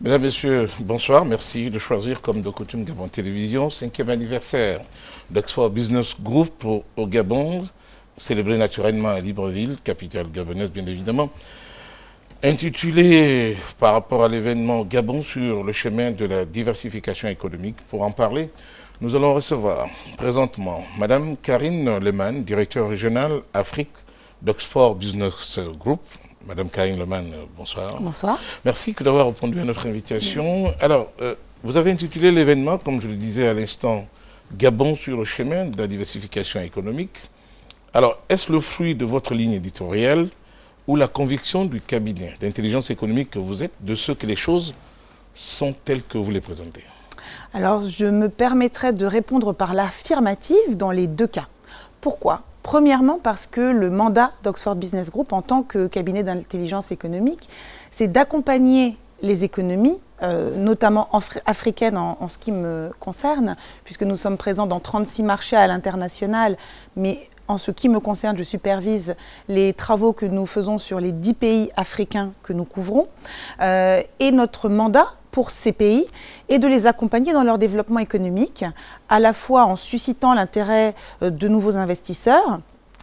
Mesdames, Messieurs, bonsoir. Merci de choisir, comme de coutume, Gabon Télévision, 5e anniversaire d'Oxford Business Group au Gabon, célébré naturellement à Libreville, capitale gabonaise bien évidemment, intitulé par rapport à l'événement Gabon sur le chemin de la diversification économique. Pour en parler, nous allons recevoir présentement Madame Karine Lehmann, directeur régional Afrique d'Oxford Business Group. Madame Karine Lehmann, bonsoir. Bonsoir. Merci d'avoir répondu à notre invitation. Alors, vous avez intitulé l'événement, comme je le disais à l'instant, Gabon sur le chemin de la diversification économique. Alors, est-ce le fruit de votre ligne éditoriale ou la conviction du cabinet d'intelligence économique que vous êtes de ce que les choses sont telles que vous les présentez? Alors, je me permettrai de répondre par l'affirmative dans les deux cas. Pourquoi ? Premièrement, parce que le mandat d'Oxford Business Group en tant que cabinet d'intelligence économique, c'est d'accompagner les économies, notamment africaines en ce qui me concerne, puisque nous sommes présents dans 36 marchés à l'international, mais en ce qui me concerne, je supervise les travaux que nous faisons sur les 10 pays africains que nous couvrons. Et notre mandat pour ces pays est de les accompagner dans leur développement économique, à la fois en suscitant l'intérêt de nouveaux investisseurs,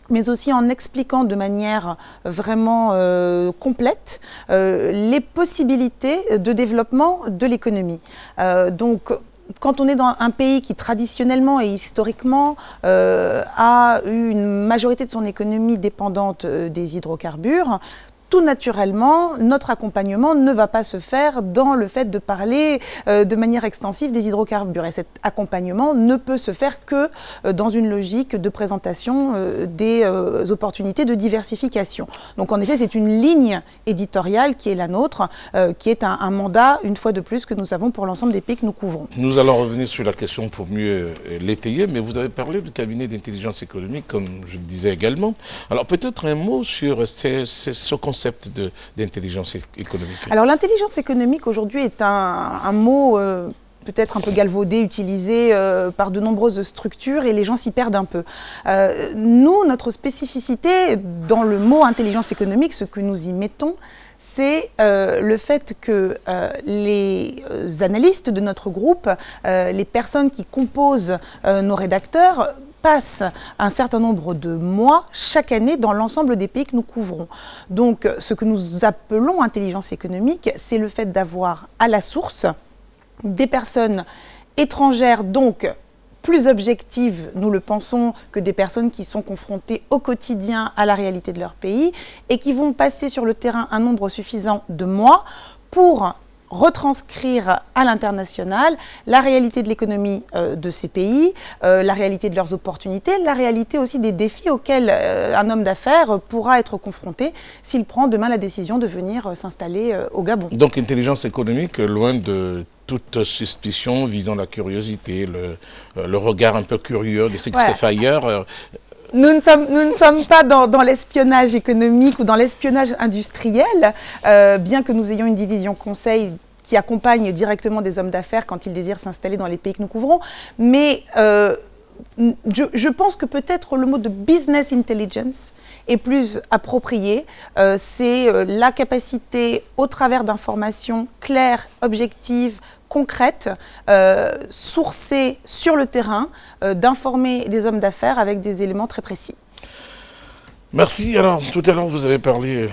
mais aussi en expliquant de manière vraiment complète les possibilités de développement de l'économie. Donc, quand on est dans un pays qui traditionnellement et historiquement a eu une majorité de son économie dépendante des hydrocarbures, tout naturellement, notre accompagnement ne va pas se faire dans le fait de parler de manière extensive des hydrocarbures. Et cet accompagnement ne peut se faire que dans une logique de présentation des opportunités de diversification. Donc en effet, c'est une ligne éditoriale qui est la nôtre, qui est un mandat, une fois de plus, que nous avons pour l'ensemble des pays que nous couvrons. Nous allons revenir sur la question pour mieux l'étayer, mais vous avez parlé du cabinet d'intelligence économique, comme je le disais également. Alors peut-être un mot sur ce concept d'intelligence économique. Alors l'intelligence économique aujourd'hui est un mot peut-être un peu galvaudé, utilisé par de nombreuses structures et les gens s'y perdent un peu. Nous, notre spécificité dans le mot intelligence économique, ce que nous y mettons, c'est le fait que les analystes de notre groupe, les personnes qui composent nos rédacteurs, passent un certain nombre de mois chaque année dans l'ensemble des pays que nous couvrons. Donc, ce que nous appelons intelligence économique, c'est le fait d'avoir à la source des personnes étrangères, donc plus objectives, nous le pensons, que des personnes qui sont confrontées au quotidien à la réalité de leur pays et qui vont passer sur le terrain un nombre suffisant de mois pour retranscrire à l'international la réalité de l'économie de ces pays, la réalité de leurs opportunités, la réalité aussi des défis auxquels un homme d'affaires pourra être confronté s'il prend demain la décision de venir s'installer au Gabon. Donc intelligence économique, loin de toute suspicion visant la curiosité, le regard un peu curieux de ce qui se fait ailleurs. Nous ne sommes pas dans l'espionnage économique ou dans l'espionnage industriel, bien que nous ayons une division conseil qui accompagne directement des hommes d'affaires quand ils désirent s'installer dans les pays que nous couvrons. Mais je pense que peut-être le mot de business intelligence est plus approprié. C'est la capacité, au travers d'informations claires, objectives, concrètes, sourcées sur le terrain, d'informer des hommes d'affaires avec des éléments très précis. Merci. Alors, tout à l'heure, vous avez parlé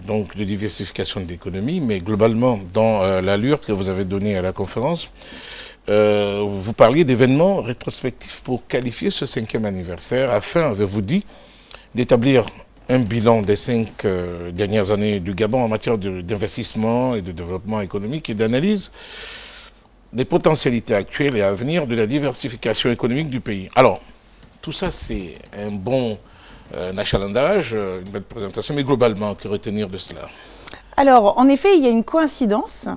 donc de diversification de l'économie, mais globalement, dans l'allure que vous avez donnée à la conférence, vous parliez d'événements rétrospectifs pour qualifier ce 5e anniversaire, afin, avez-vous dit, d'établir un bilan des 5 dernières années du Gabon en matière d'investissement et de développement économique et d'analyse des potentialités actuelles et à venir de la diversification économique du pays. Alors, tout ça, c'est un bon achalandage, une belle présentation, mais globalement, que retenir de cela? Alors, en effet, il y a une coïncidence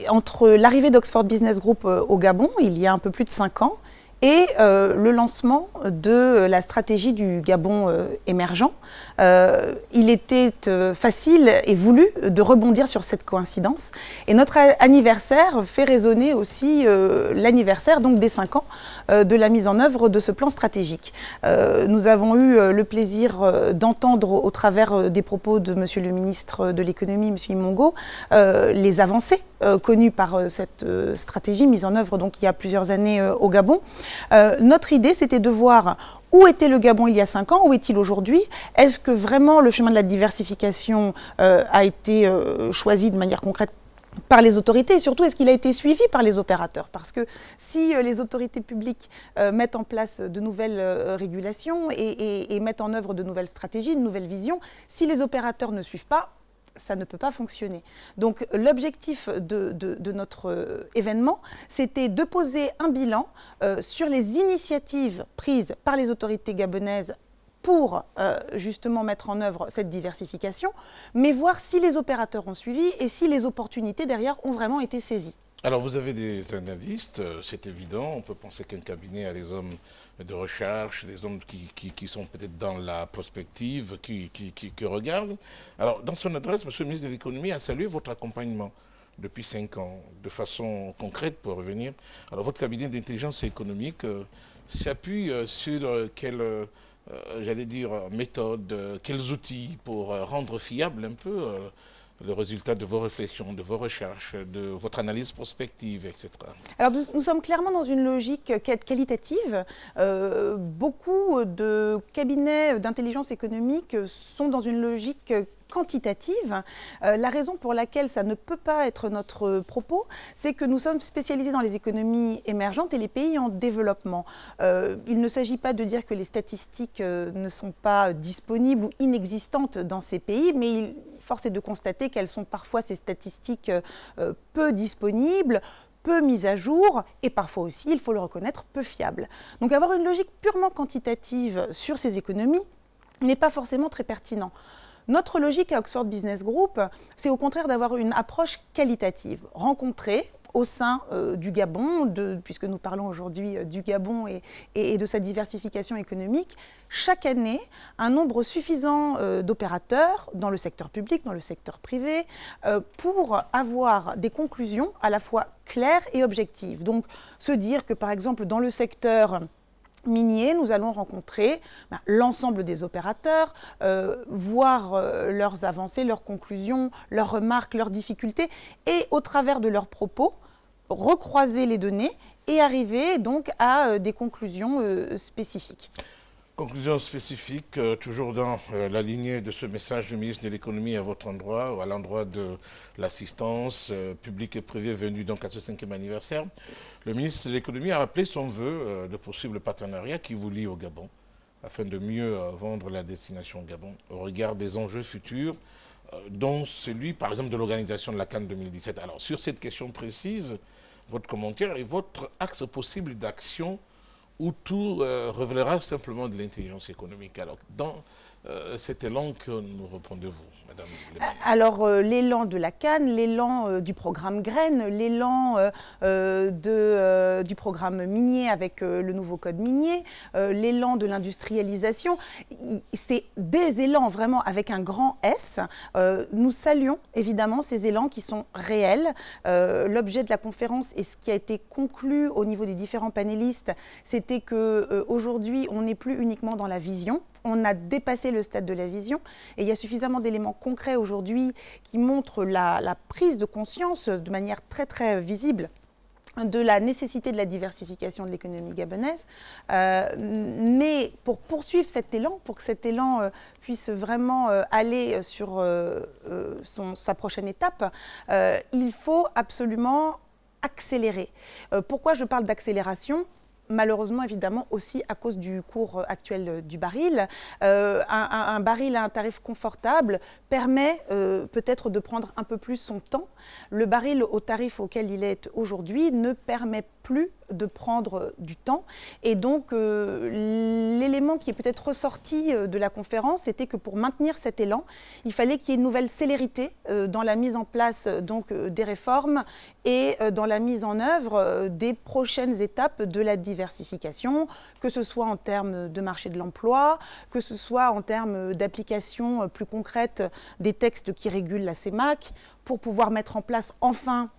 entre l'arrivée d'Oxford Business Group au Gabon, il y a un peu plus de 5 ans, et le lancement de la stratégie du Gabon émergent. Il était facile et voulu de rebondir sur cette coïncidence. Et notre anniversaire fait résonner aussi l'anniversaire donc des 5 ans de la mise en œuvre de ce plan stratégique. Nous avons eu le plaisir d'entendre au travers des propos de Monsieur le ministre de l'économie, M. Imongo, les avancées connues par cette stratégie mise en œuvre donc il y a plusieurs années au Gabon. Notre idée, c'était de voir où était le Gabon il y a 5 ans, où est-il aujourd'hui? Est-ce que vraiment le chemin de la diversification a été choisi de manière concrète par les autorités, et surtout, est-ce qu'il a été suivi par les opérateurs? Parce que si les autorités publiques mettent en place de nouvelles régulations et mettent en œuvre de nouvelles stratégies, de nouvelles visions, si les opérateurs ne suivent pas, ça ne peut pas fonctionner. Donc l'objectif de notre événement, c'était de poser un bilan sur les initiatives prises par les autorités gabonaises pour justement mettre en œuvre cette diversification, mais voir si les opérateurs ont suivi et si les opportunités derrière ont vraiment été saisies. Alors, vous avez des analystes, c'est évident. On peut penser qu'un cabinet a des hommes de recherche, des hommes qui sont peut-être dans la prospective, qui regardent. Alors, dans son adresse, Monsieur le ministre de l'Économie a salué votre accompagnement depuis 5 ans, de façon concrète pour revenir. Alors, votre cabinet d'intelligence économique s'appuie sur quelle, j'allais dire, méthode, quels outils pour rendre fiable un peu le résultat de vos réflexions, de vos recherches, de votre analyse prospective, etc. Alors nous sommes clairement dans une logique qualitative. Beaucoup de cabinets d'intelligence économique sont dans une logique quantitative. La raison pour laquelle ça ne peut pas être notre propos, c'est que nous sommes spécialisés dans les économies émergentes et les pays en développement. Il ne s'agit pas de dire que les statistiques ne sont pas disponibles ou inexistantes dans ces pays, mais force est de constater qu'elles sont parfois, ces statistiques, peu disponibles, peu mises à jour et parfois aussi, il faut le reconnaître, peu fiables. Donc avoir une logique purement quantitative sur ces économies n'est pas forcément très pertinent. Notre logique à Oxford Business Group, c'est au contraire d'avoir une approche qualitative, rencontrer au sein du Gabon, puisque nous parlons aujourd'hui du Gabon et de sa diversification économique, chaque année, un nombre suffisant d'opérateurs dans le secteur public, dans le secteur privé, pour avoir des conclusions à la fois claires et objectives. Donc, se dire que, par exemple, dans le secteur minier, nous allons rencontrer l'ensemble des opérateurs, voir leurs avancées, leurs conclusions, leurs remarques, leurs difficultés, et au travers de leurs propos, recroiser les données et arriver donc à des conclusions spécifiques. Conclusion spécifique, toujours dans la lignée de ce message du ministre de l'économie à votre endroit, ou à l'endroit de l'assistance publique et privée venue donc à ce 5e anniversaire. Le ministre de l'économie a rappelé son vœu de poursuivre le partenariat qui vous lie au Gabon, afin de mieux vendre la destination Gabon au regard des enjeux futurs, dont celui par exemple de l'organisation de la CAN 2017. Alors sur cette question précise, votre commentaire et votre axe possible d'action où tout révélera simplement de l'intelligence économique. Alors, dans cet élan que nous répondez-vous, Madame Lemayne? Alors, l'élan de la CAN, l'élan du programme Graines, l'élan du programme minier avec le nouveau code minier, l'élan de l'industrialisation, c'est des élans vraiment avec un grand S. Nous saluons évidemment ces élans qui sont réels. L'objet de la conférence et ce qui a été conclu au niveau des différents panélistes, c'était qu'aujourd'hui, on n'est plus uniquement dans la vision. On a dépassé le stade de la vision et il y a suffisamment d'éléments concrets aujourd'hui qui montrent la prise de conscience de manière très très visible de la nécessité de la diversification de l'économie gabonaise. Mais pour poursuivre cet élan, pour que cet élan puisse vraiment aller sur sa prochaine étape, il faut absolument accélérer. Pourquoi je parle d'accélération ? Malheureusement, évidemment, aussi à cause du cours actuel du baril. Un baril à un tarif confortable permet peut-être de prendre un peu plus son temps. Le baril au tarif auquel il est aujourd'hui ne permet plus de prendre du temps. Et donc, l'élément qui est peut-être ressorti de la conférence, c'était que pour maintenir cet élan, il fallait qu'il y ait une nouvelle célérité dans la mise en place des réformes et dans la mise en œuvre des prochaines étapes de la diversification, que ce soit en termes de marché de l'emploi, que ce soit en termes d'application plus concrète des textes qui régulent la CEMAC, pour pouvoir mettre en place enfin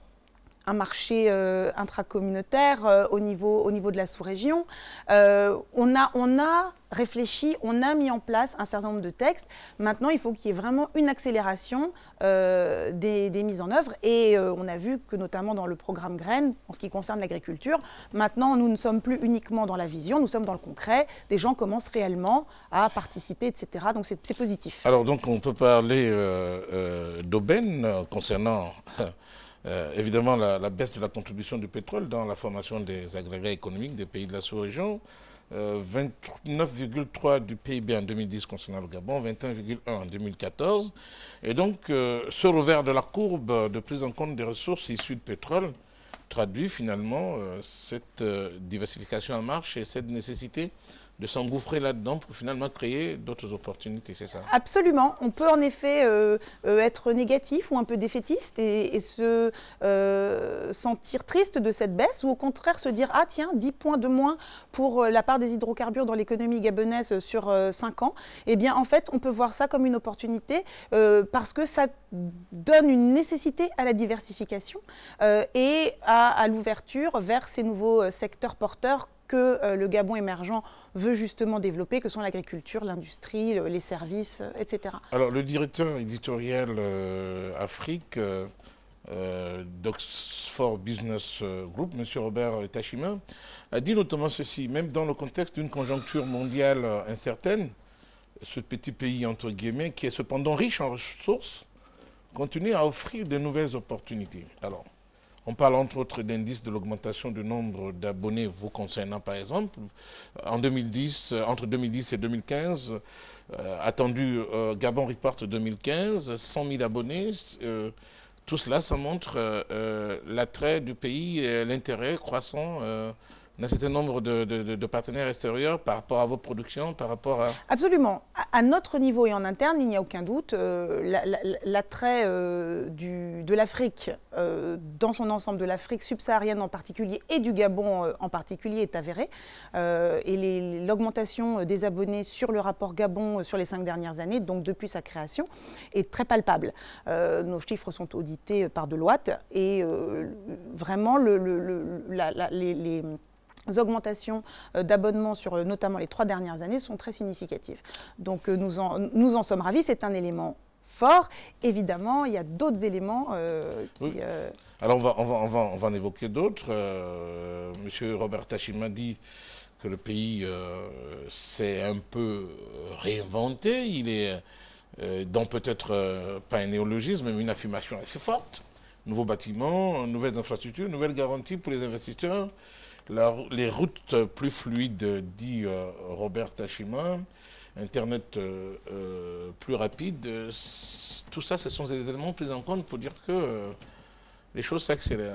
un marché intracommunautaire au niveau de la sous-région. On a réfléchi, on a mis en place un certain nombre de textes. Maintenant, il faut qu'il y ait vraiment une accélération des mises en œuvre. Et on a vu que notamment dans le programme Graines, en ce qui concerne l'agriculture, maintenant, nous ne sommes plus uniquement dans la vision, nous sommes dans le concret. Des gens commencent réellement à participer, etc. Donc c'est positif. Alors donc on peut parler d'aubaine concernant... évidemment, la baisse de la contribution du pétrole dans la formation des agrégats économiques des pays de la sous-région, 29,3 du PIB en 2010 concernant le Gabon, 21,1 en 2014. Et donc, ce revers de la courbe de prise en compte des ressources issues de pétrole traduit finalement cette diversification en marche et cette nécessité de s'engouffrer là-dedans pour finalement créer d'autres opportunités, c'est ça? Absolument. On peut en effet être négatif ou un peu défaitiste et se sentir triste de cette baisse, ou au contraire se dire « Ah tiens, 10 points de moins pour la part des hydrocarbures dans l'économie gabonaise sur 5 ans ». Eh bien, en fait, on peut voir ça comme une opportunité parce que ça donne une nécessité à la diversification et à l'ouverture vers ces nouveaux secteurs porteurs que le Gabon émergent veut justement développer, que sont l'agriculture, l'industrie, les services, etc. Alors, le directeur éditorial Afrique d'Oxford Business Group, M. Robert Tachima, a dit notamment ceci: même dans le contexte d'une conjoncture mondiale incertaine, ce petit pays, entre guillemets, qui est cependant riche en ressources, continue à offrir de nouvelles opportunités. Alors, on parle entre autres d'indices de l'augmentation du nombre d'abonnés vous concernant par exemple. En 2010, entre 2010 et 2015, attendu Gabon Report 2015, 100 000 abonnés. Tout cela, ça montre l'attrait du pays et l'intérêt croissant d'un certain nombre de partenaires extérieurs par rapport à vos productions, par rapport à... Absolument. À notre niveau et en interne, il n'y a aucun doute, l'attrait de l'Afrique, dans son ensemble, de l'Afrique subsaharienne en particulier et du Gabon en particulier, est avéré. Et l'augmentation des abonnés sur le rapport Gabon sur les 5 dernières années, donc depuis sa création, est très palpable. Nos chiffres sont audités par Deloitte et vraiment les augmentations d'abonnements sur notamment les 3 dernières années sont très significatives. Donc nous en sommes ravis, c'est un élément fort. Évidemment, il y a d'autres éléments qui... Oui. Alors on va en évoquer d'autres. Monsieur Robert Tachima dit que le pays s'est un peu réinventé. Il est dans peut-être pas un néologisme, mais une affirmation assez forte. Nouveaux bâtiments, nouvelles infrastructures, nouvelles garanties pour les investisseurs. Les routes plus fluides, dit Robert Tachima, Internet plus rapide, tout ça, ce sont des éléments pris en compte pour dire que les choses s'accélèrent.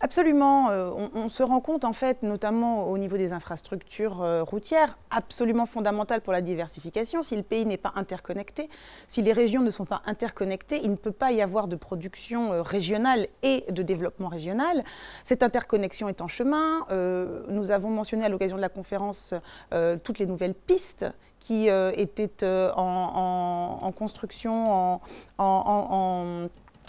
Absolument. On se rend compte, en fait, notamment au niveau des infrastructures routières, absolument fondamentales pour la diversification. Si le pays n'est pas interconnecté, si les régions ne sont pas interconnectées, il ne peut pas y avoir de production régionale et de développement régional. Cette interconnexion est en chemin. Nous avons mentionné à l'occasion de la conférence toutes les nouvelles pistes qui étaient en construction,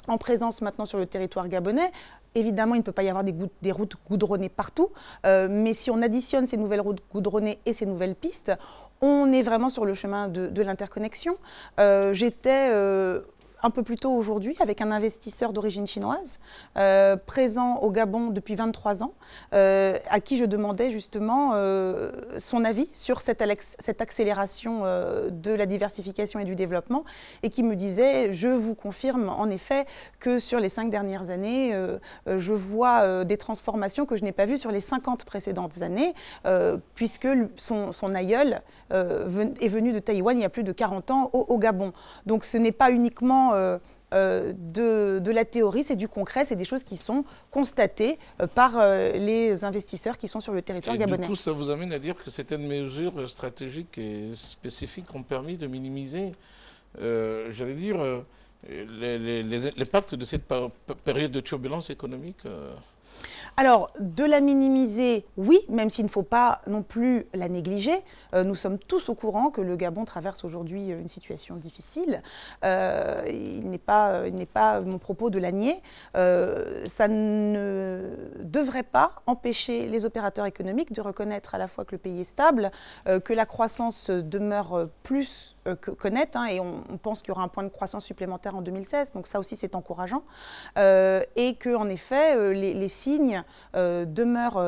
en présence maintenant sur le territoire gabonais. Évidemment, il ne peut pas y avoir des routes goudronnées partout, mais si on additionne ces nouvelles routes goudronnées et ces nouvelles pistes, on est vraiment sur le chemin de l'interconnexion. J'étais un peu plus tôt aujourd'hui avec un investisseur d'origine chinoise, présent au Gabon depuis 23 ans, à qui je demandais justement son avis sur cette accélération de la diversification et du développement, et qui me disait: je vous confirme en effet que sur les 5 dernières années, je vois des transformations que je n'ai pas vues sur les 50 précédentes années, puisque son aïeul est venu de Taïwan il y a plus de 40 ans au Gabon. Donc ce n'est pas uniquement de la théorie, c'est du concret, c'est des choses qui sont constatées par les investisseurs qui sont sur le territoire gabonais. Du coup, ça vous amène à dire que certaines mesures stratégiques et spécifiques ont permis de minimiser, j'allais dire, l'impact de cette période de turbulence économique Alors, de la minimiser, oui, même s'il ne faut pas non plus la négliger. Nous sommes tous au courant que le Gabon traverse aujourd'hui une situation difficile. Il n'est pas mon propos de la nier. Ça ne devrait pas empêcher les opérateurs économiques de reconnaître à la fois que le pays est stable, que la croissance demeure plus que nette, et on pense qu'il y aura un point de croissance supplémentaire en 2016, donc ça aussi c'est encourageant, et qu'en effet les signes demeurent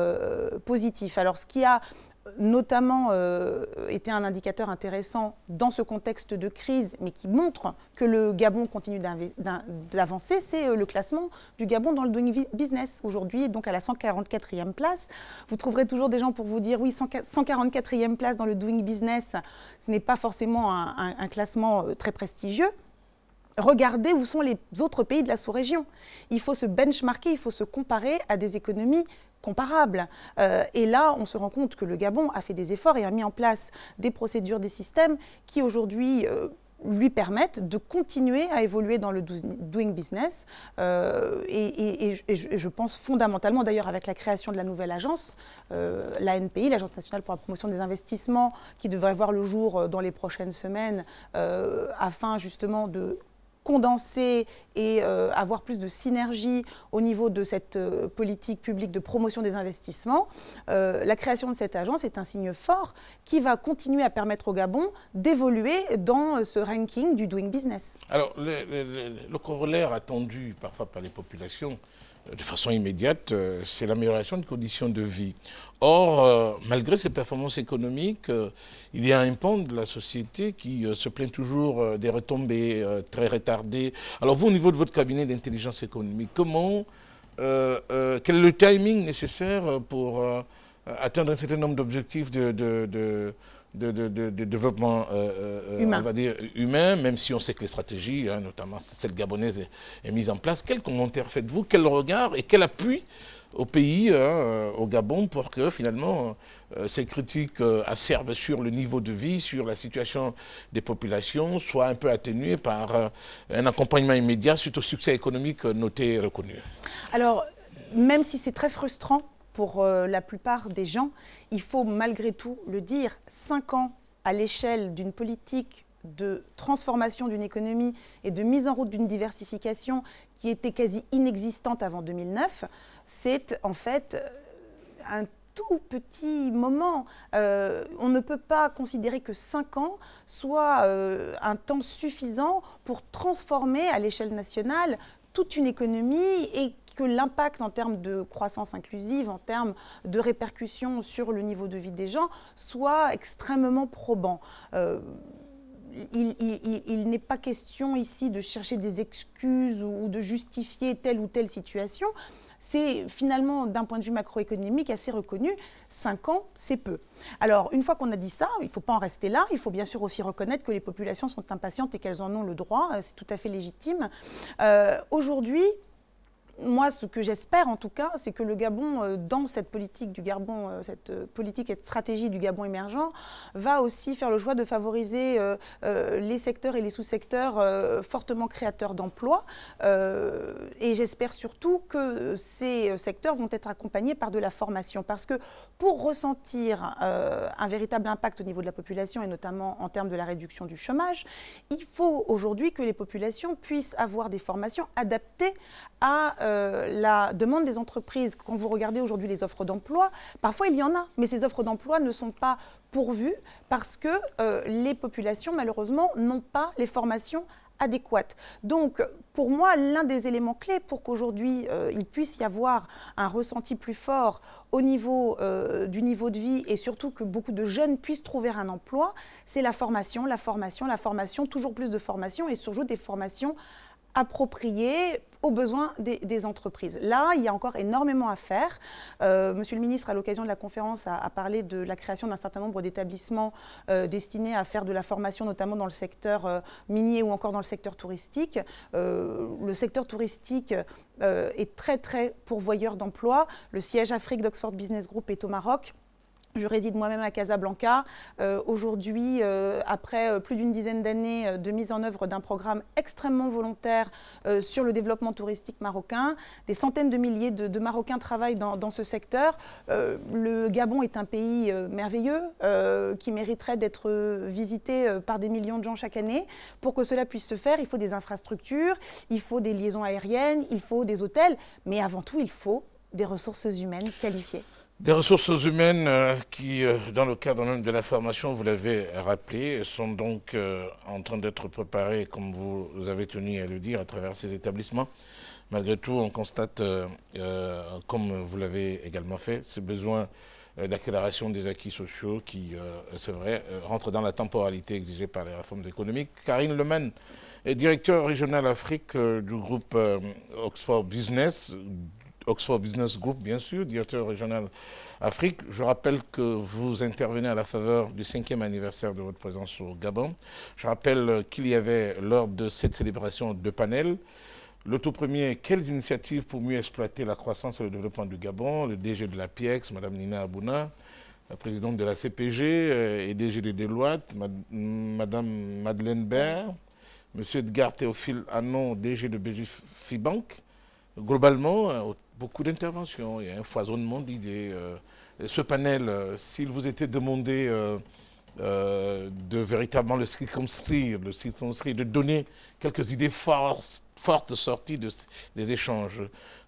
positifs. Alors ce qui a notamment été un indicateur intéressant dans ce contexte de crise, mais qui montre que le Gabon continue d'avancer, c'est le classement du Gabon dans le Doing Business. Aujourd'hui, donc à la 144e place. Vous trouverez toujours des gens pour vous dire, oui, 144e place dans le Doing Business, ce n'est pas forcément un classement très prestigieux. Regardez où sont les autres pays de la sous-région. Il faut se benchmarker, il faut se comparer à des économies comparables. Et là, on se rend compte que le Gabon a fait des efforts et a mis en place des procédures, des systèmes qui aujourd'hui lui permettent de continuer à évoluer dans le doing business. Et je pense fondamentalement, d'ailleurs avec la création de la nouvelle agence, l'ANPI, l'Agence nationale pour la promotion des investissements, qui devrait voir le jour dans les prochaines semaines, afin justement de condenser et avoir plus de synergie au niveau de cette politique publique de promotion des investissements. La création de cette agence est un signe fort qui va continuer à permettre au Gabon d'évoluer dans ce ranking du doing business. Alors, le corollaire attendu parfois par les populations de façon immédiate, c'est l'amélioration des conditions de vie. Or, malgré ces performances économiques, il y a un pan de la société qui se plaint toujours des retombées très retardées. Alors vous, au niveau de votre cabinet d'intelligence économique, quel est le timing nécessaire pour atteindre un certain nombre d'objectifs de développement humain. On va dire humain, même si on sait que les stratégies, notamment celle gabonaise, est mise en place. Quel commentaire faites-vous? Quel regard et quel appui au pays, au Gabon, pour que finalement ces critiques acerbes sur le niveau de vie, sur la situation des populations, soient un peu atténuées par un accompagnement immédiat suite au succès économique noté et reconnu? Alors, même si c'est très frustrant pour la plupart des gens, il faut malgré tout le dire, 5 ans à l'échelle d'une politique de transformation d'une économie et de mise en route d'une diversification qui était quasi inexistante avant 2009, c'est en fait un tout petit moment. On ne peut pas considérer que 5 ans soit un temps suffisant pour transformer à l'échelle nationale toute une économie et que l'impact en termes de croissance inclusive, en termes de répercussions sur le niveau de vie des gens, soit extrêmement probant. Il n'est pas question ici de chercher des excuses ou de justifier telle ou telle situation. C'est finalement, d'un point de vue macroéconomique, assez reconnu. 5 ans, c'est peu. Alors, une fois qu'on a dit ça, il ne faut pas en rester là. Il faut bien sûr aussi reconnaître que les populations sont impatientes et qu'elles en ont le droit. C'est tout à fait légitime. Aujourd'hui, moi, ce que j'espère en tout cas, c'est que le Gabon, dans cette politique du Gabon, cette politique et cette stratégie du Gabon émergent, va aussi faire le choix de favoriser les secteurs et les sous-secteurs fortement créateurs d'emplois. Et j'espère surtout que ces secteurs vont être accompagnés par de la formation. Parce que pour ressentir un véritable impact au niveau de la population, et notamment en termes de la réduction du chômage, il faut aujourd'hui que les populations puissent avoir des formations adaptées à la demande des entreprises. Quand vous regardez aujourd'hui les offres d'emploi, parfois il y en a, mais ces offres d'emploi ne sont pas pourvues parce que les populations, malheureusement, n'ont pas les formations adéquates. Donc, pour moi, l'un des éléments clés pour qu'aujourd'hui, il puisse y avoir un ressenti plus fort au niveau du niveau de vie et surtout que beaucoup de jeunes puissent trouver un emploi, c'est la formation, toujours plus de formation et surtout des formations appropriées aux besoins des entreprises. Là, il y a encore énormément à faire. Monsieur le ministre, à l'occasion de la conférence, a parlé de la création d'un certain nombre d'établissements destinés à faire de la formation, notamment dans le secteur minier ou encore dans le secteur touristique. Le secteur touristique est très, très pourvoyeur d'emplois. Le siège Afrique d'Oxford Business Group est au Maroc. Je réside moi-même à Casablanca. Aujourd'hui, après plus d'une dizaine d'années de mise en œuvre d'un programme extrêmement volontaire sur le développement touristique marocain, des centaines de milliers de Marocains travaillent dans ce secteur. Le Gabon est un pays merveilleux qui mériterait d'être visité par des millions de gens chaque année. Pour que cela puisse se faire, il faut des infrastructures, il faut des liaisons aériennes, il faut des hôtels, mais avant tout, il faut des ressources humaines qualifiées. Des ressources humaines qui, dans le cadre même de la formation, vous l'avez rappelé, sont donc en train d'être préparées, comme vous avez tenu à le dire, à travers ces établissements. Malgré tout, on constate, comme vous l'avez également fait, ce besoin d'accélération des acquis sociaux qui, c'est vrai, rentrent dans la temporalité exigée par les réformes économiques. Karine Leman est directeur régional Afrique du groupe Oxford Business Group, bien sûr, directeur régional Afrique. Je rappelle que vous intervenez à la faveur du 5e anniversaire de votre présence au Gabon. Je rappelle qu'il y avait, lors de cette célébration, 2 panels. Le tout premier, quelles initiatives pour mieux exploiter la croissance et le développement du Gabon? Le DG de la PIEX, Mme Nina Abouna, la présidente de la CPG et DG de Deloitte, Mme Madeleine Baird, M. Edgar Théophile Anon, DG de BGFIBank. Globalement, beaucoup d'interventions, il y a un foisonnement d'idées. Ce panel, s'il vous était demandé de véritablement le circonscrire, de donner quelques idées fortes sorties des échanges,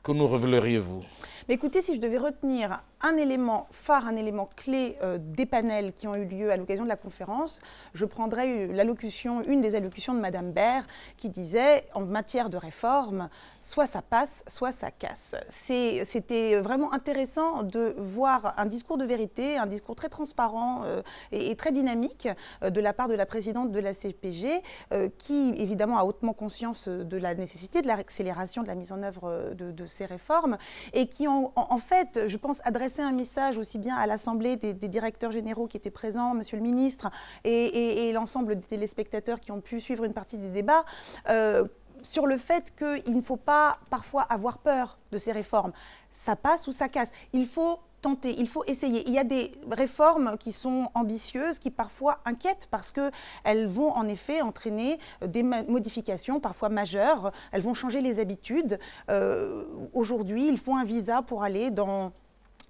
que nous révéleriez-vous? Mais écoutez, si je devais retenir un élément phare, un élément clé des panels qui ont eu lieu à l'occasion de la conférence, je prendrais une des allocutions de Mme Baird qui disait, en matière de réforme, soit ça passe, soit ça casse. C'était vraiment intéressant de voir un discours de vérité, un discours très transparent et très dynamique de la part de la présidente de la CPG, qui évidemment a hautement conscience de la nécessité de l'accélération de la mise en œuvre de ces réformes et qui ont en fait, je pense, adressé un message aussi bien à l'Assemblée des directeurs généraux qui étaient présents, Monsieur le ministre, et l'ensemble des téléspectateurs qui ont pu suivre une partie des débats, sur le fait qu'il ne faut pas parfois avoir peur de ces réformes. Ça passe ou ça casse. Il faut tenter, il faut essayer. Il y a des réformes qui sont ambitieuses, qui parfois inquiètent parce qu'elles vont en effet entraîner des modifications parfois majeures. Elles vont changer les habitudes. Aujourd'hui, il faut un visa pour aller dans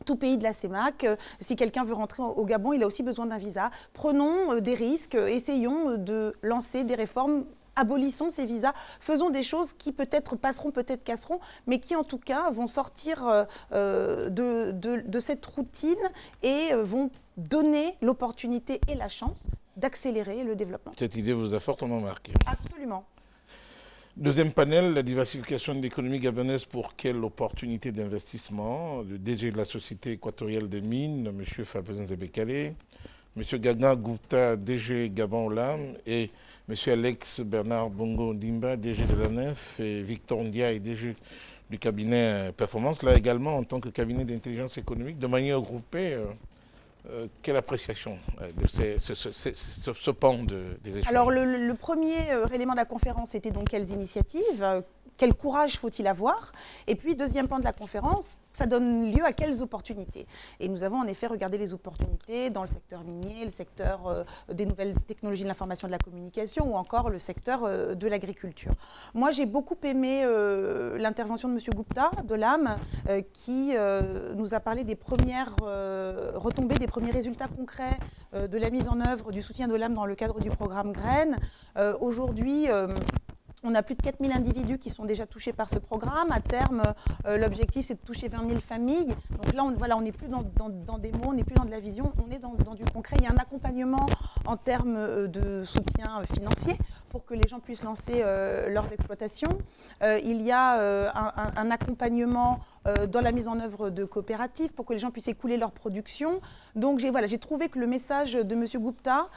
tout pays de la CEMAC. Si quelqu'un veut rentrer au Gabon, il a aussi besoin d'un visa. Prenons des risques, essayons de lancer des réformes. Abolissons ces visas, faisons des choses qui peut-être passeront, peut-être casseront, mais qui en tout cas vont sortir de cette routine et vont donner l'opportunité et la chance d'accélérer le développement. Cette idée vous a fortement marqué. Absolument. Deuxième panel, la diversification de l'économie gabonaise pour quelle opportunité d'investissement? Le DG de la Société équatoriale des mines, M. Fabrice Nzebekale, M. Gagna Gupta, DG Gabon Olam, et M. Alex Bernard Bongo Dimba, DG de l'ANEF, et Victor Ndiaye, DG du cabinet Performance, là également en tant que cabinet d'intelligence économique, de manière groupée. Quelle appréciation de ce pan des échanges? Alors le premier élément de la conférence, c'était donc quelles initiatives, quel courage faut-il avoir? Et puis deuxième pan de la conférence, ça donne lieu à quelles opportunités? Et nous avons en effet regardé les opportunités dans le secteur minier, le secteur des nouvelles technologies de l'information et de la communication ou encore le secteur de l'agriculture. Moi j'ai beaucoup aimé l'intervention de M. Gupta de l'AM qui nous a parlé des premières retombées, des premiers résultats concrets de la mise en œuvre du soutien de l'AM dans le cadre du programme Graines. Aujourd'hui, on a plus de 4000 individus qui sont déjà touchés par ce programme. À terme, l'objectif, c'est de toucher 20 000 familles. Donc là, on n'est plus dans des mots, on n'est plus dans de la vision, on est dans du concret. Il y a un accompagnement en termes de soutien financier pour que les gens puissent lancer leurs exploitations. Il y a un accompagnement dans la mise en œuvre de coopératives, pour que les gens puissent écouler leur production. Donc j'ai trouvé que le message de M. Gupta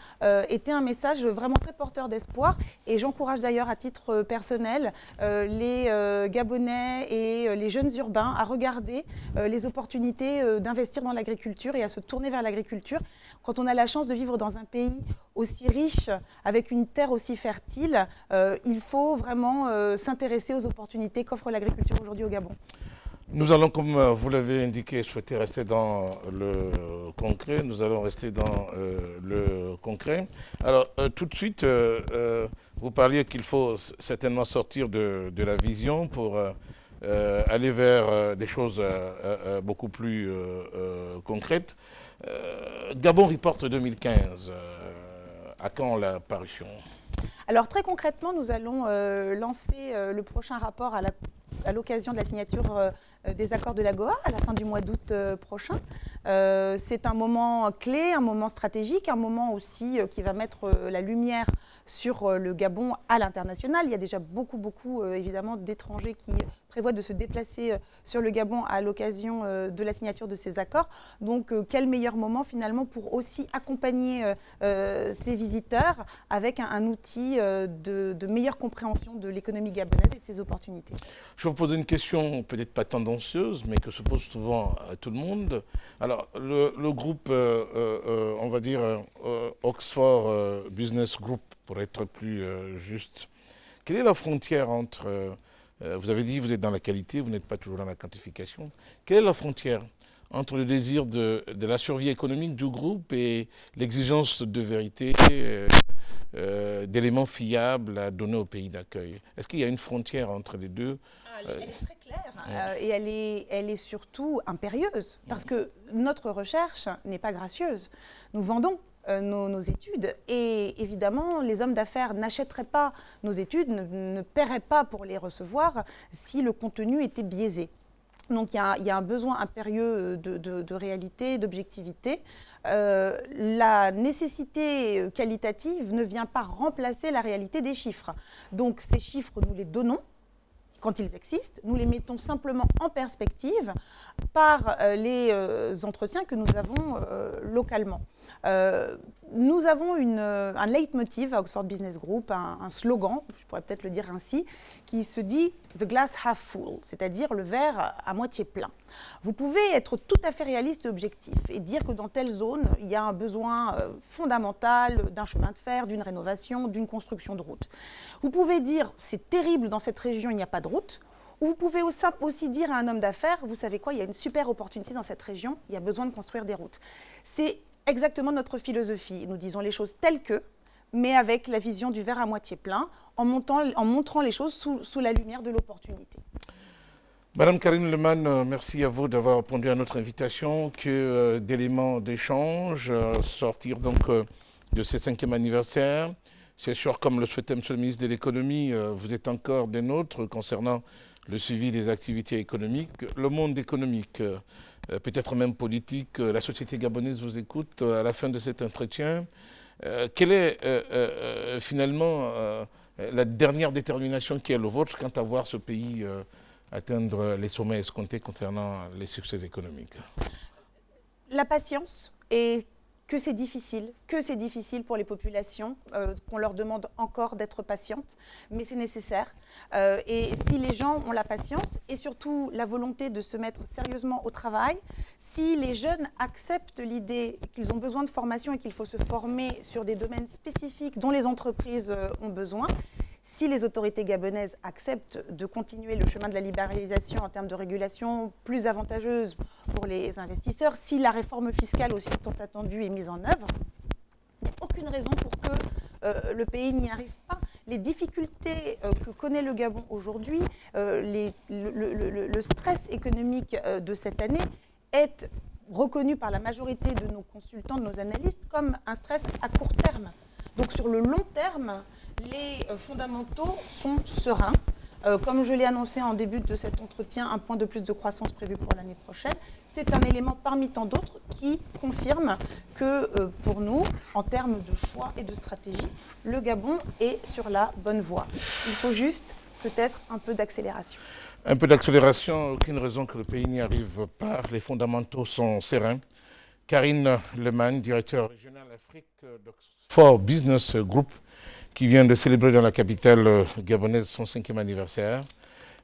était un message vraiment très porteur d'espoir. Et j'encourage d'ailleurs à titre personnel les Gabonais et les jeunes urbains à regarder les opportunités d'investir dans l'agriculture et à se tourner vers l'agriculture. Quand on a la chance de vivre dans un pays aussi riche, avec une terre aussi fertile, il faut vraiment s'intéresser aux opportunités qu'offre l'agriculture aujourd'hui au Gabon. Nous allons, comme vous l'avez indiqué, souhaiter rester dans le concret. Nous allons rester dans le concret. Alors, tout de suite, vous parliez qu'il faut certainement sortir de la vision pour aller vers des choses beaucoup plus concrètes. Gabon Report 2015, à quand la parution ? Alors très concrètement, nous allons lancer le prochain rapport à l'occasion de la signature des accords de l'AGOA à la fin du mois d'août prochain. C'est un moment clé, un moment stratégique, un moment aussi qui va mettre la lumière sur le Gabon à l'international. Il y a déjà beaucoup évidemment d'étrangers qui prévoient de se déplacer sur le Gabon à l'occasion de la signature de ces accords. Donc quel meilleur moment finalement pour aussi accompagner ces visiteurs avec un outil de meilleure compréhension de l'économie gabonaise et de ses opportunités. Je vais vous poser une question peut-être pas tendancieuse, mais que se pose souvent à tout le monde. Alors, le groupe, on va dire Oxford Business Group, pour être plus juste, quelle est la frontière entre, vous avez dit vous êtes dans la qualité, vous n'êtes pas toujours dans la quantification, quelle est la frontière entre le désir de la survie économique du groupe et l'exigence de vérité, d'éléments fiables à donner au pays d'accueil? Est-ce qu'il y a une frontière entre les deux? Elle est très claire et elle est surtout impérieuse parce que notre recherche n'est pas gracieuse. Nous vendons nos études et évidemment les hommes d'affaires n'achèteraient pas nos études, ne paieraient pas pour les recevoir si le contenu était biaisé. Donc il y a un besoin impérieux de réalité, d'objectivité. La nécessité qualitative ne vient pas remplacer la réalité des chiffres. Donc ces chiffres, nous les donnons quand ils existent, nous les mettons simplement en perspective par les entretiens que nous avons localement. Nous avons un leitmotiv à Oxford Business Group, un slogan, je pourrais peut-être le dire ainsi, qui se dit « The glass half full », c'est-à-dire le verre à moitié plein. Vous pouvez être tout à fait réaliste et objectif et dire que dans telle zone, il y a un besoin fondamental d'un chemin de fer, d'une rénovation, d'une construction de route. Vous pouvez dire « c'est terrible, dans cette région, il n'y a pas de route ». Ou vous pouvez aussi dire à un homme d'affaires, vous savez quoi, il y a une super opportunité dans cette région, il y a besoin de construire des routes. C'est exactement notre philosophie. Nous disons les choses telles que, mais avec la vision du verre à moitié plein, en montrant les choses sous la lumière de l'opportunité. Madame Karine Lehmann, merci à vous d'avoir répondu à notre invitation. Que d'éléments d'échange, sortir donc de ce 5e anniversaire. C'est sûr, comme le souhaitait M. le ministre de l'économie, vous êtes encore des nôtres concernant le suivi des activités économiques. Le monde économique, peut-être même politique, la société gabonaise vous écoute à la fin de cet entretien. Quelle est finalement la dernière détermination qui est le vôtre quant à voir ce pays atteindre les sommets escomptés concernant les succès économiques? La patience et que c'est difficile pour les populations, qu'on leur demande encore d'être patientes, mais c'est nécessaire. Et si les gens ont la patience et surtout la volonté de se mettre sérieusement au travail, si les jeunes acceptent l'idée qu'ils ont besoin de formation et qu'il faut se former sur des domaines spécifiques dont les entreprises ont besoin, si les autorités gabonaises acceptent de continuer le chemin de la libéralisation en termes de régulation plus avantageuse pour les investisseurs, si la réforme fiscale aussi tant attendue est mise en œuvre, il n'y a aucune raison pour que le pays n'y arrive pas. Les difficultés que connaît le Gabon aujourd'hui, le stress économique de cette année est reconnu par la majorité de nos consultants, de nos analystes, comme un stress à court terme. Donc sur le long terme, les fondamentaux sont sereins. Comme je l'ai annoncé en début de cet entretien, un point de plus de croissance prévu pour l'année prochaine. C'est un élément parmi tant d'autres qui confirme que pour nous, en termes de choix et de stratégie, le Gabon est sur la bonne voie. Il faut juste peut-être un peu d'accélération. Un peu d'accélération, aucune raison que le pays n'y arrive pas. Les fondamentaux sont sereins. Karine Leman, directeur régional Afrique d'Oxford Business Group, qui vient de célébrer dans la capitale gabonaise son 5e anniversaire.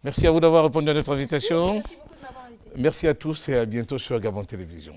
Merci à vous d'avoir répondu à notre invitation. Merci beaucoup de m'avoir invité. Merci à tous et à bientôt sur Gabon Télévision.